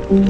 One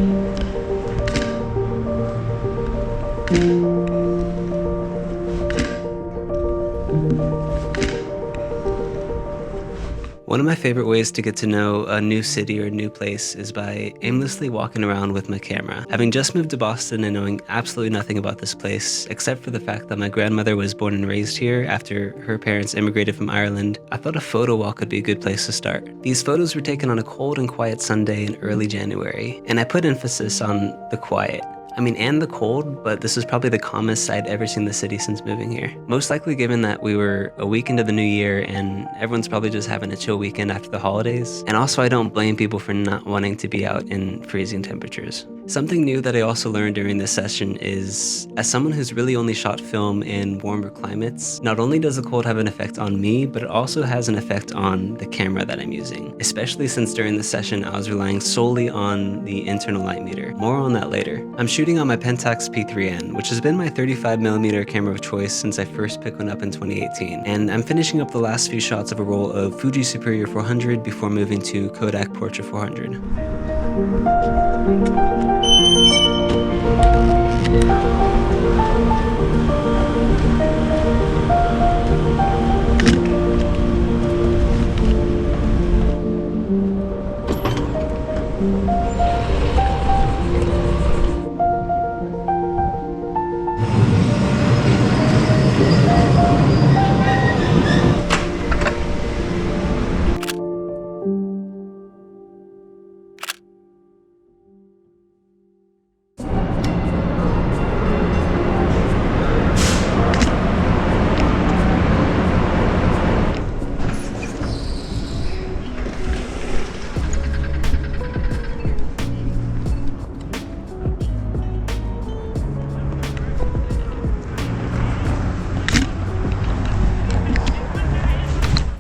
of my favorite ways to get to know a new city or a new place is by aimlessly walking around with my camera. Having just moved to Boston and knowing absolutely nothing about this place, except for the fact that my grandmother was born and raised here after her parents immigrated from Ireland, I thought a photo walk would be a good place to start. These photos were taken on a cold and quiet Sunday in early January, and I put emphasis on the quiet. And the cold, but this is probably the calmest I'd ever seen the city since moving here. Most likely given that we were a week into the new year and everyone's probably just having a chill weekend after the holidays. And also I don't blame people for not wanting to be out in freezing temperatures. Something new that I also learned during this session is, as someone who's really only shot film in warmer climates, not only does the cold have an effect on me, but it also has an effect on the camera that I'm using, especially since during the session I was relying solely on the internal light meter. More on that later. I'm shooting on my Pentax P3N, which has been my 35mm camera of choice since I first picked one up in 2018, and I'm finishing up the last few shots of a roll of Fuji Superior 400 before moving to Kodak Portra 400.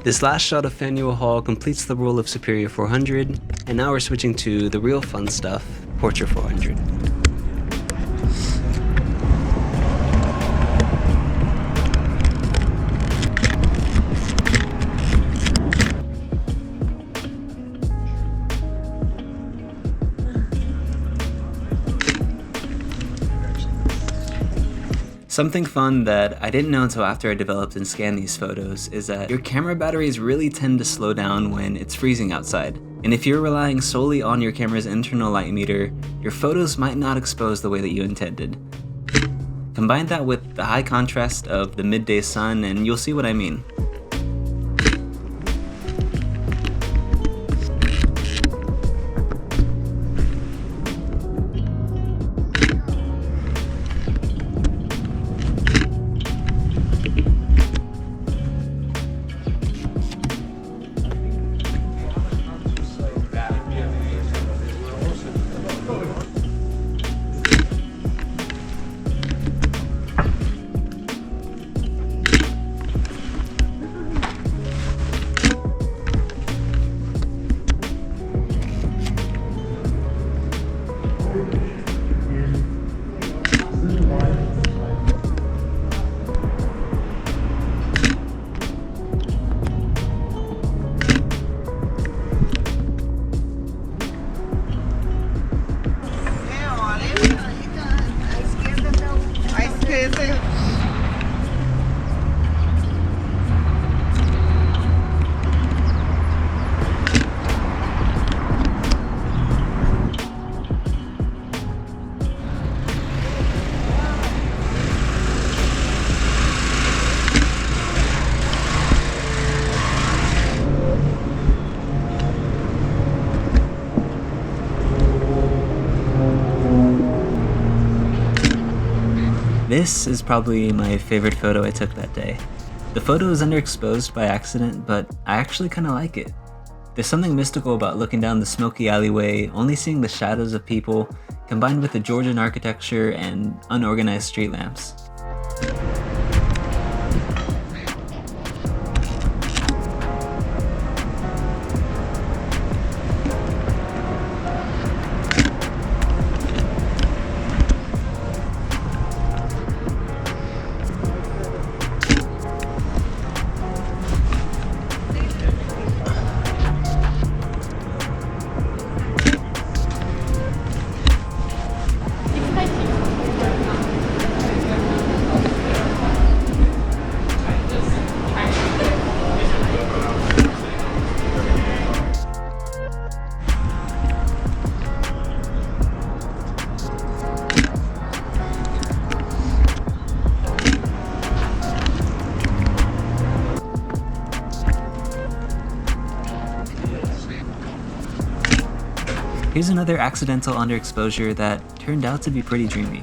This last shot of Faneuil Hall completes the roll of Superior 400, and now we're switching to the real fun stuff, Portra 400. Something fun that I didn't know until after I developed and scanned these photos is that your camera batteries really tend to slow down when it's freezing outside. And if you're relying solely on your camera's internal light meter, your photos might not expose the way that you intended. Combine that with the high contrast of the midday sun and you'll see what I mean. This is probably my favorite photo I took that day. The photo is underexposed by accident, but I actually kinda like it. There's something mystical about looking down the smoky alleyway, only seeing the shadows of people, combined with the Georgian architecture and unorganized street lamps. Here's another accidental underexposure that turned out to be pretty dreamy.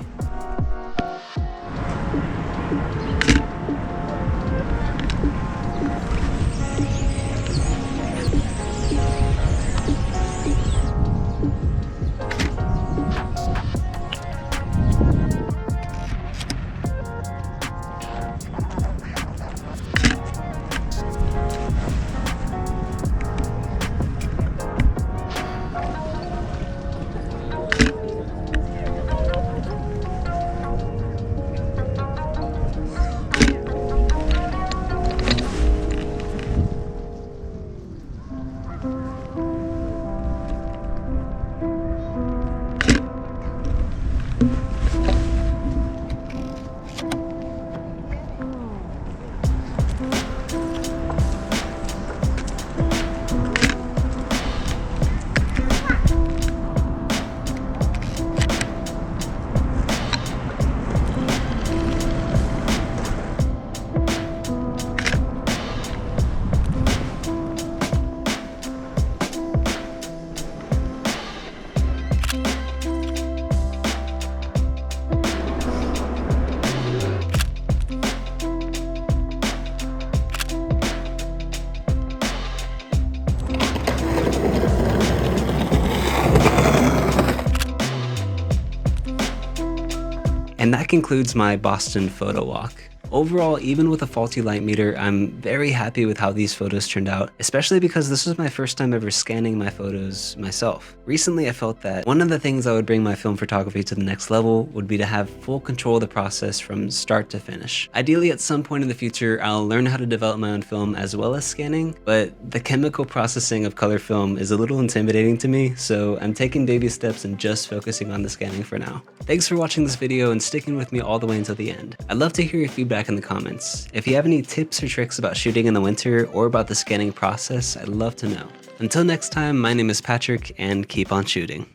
And that concludes my Boston photo walk. Overall, even with a faulty light meter, I'm very happy with how these photos turned out, especially because this was my first time ever scanning my photos myself. Recently, I felt that one of the things that would bring my film photography to the next level would be to have full control of the process from start to finish. Ideally, at some point in the future, I'll learn how to develop my own film as well as scanning, but the chemical processing of color film is a little intimidating to me, so I'm taking baby steps and just focusing on the scanning for now. Thanks for watching this video and sticking with me all the way until the end. I'd love to hear your feedback in the comments. If you have any tips or tricks about shooting in the winter or about the scanning process, I'd love to know. Until next time, my name is Patrick, and keep on shooting.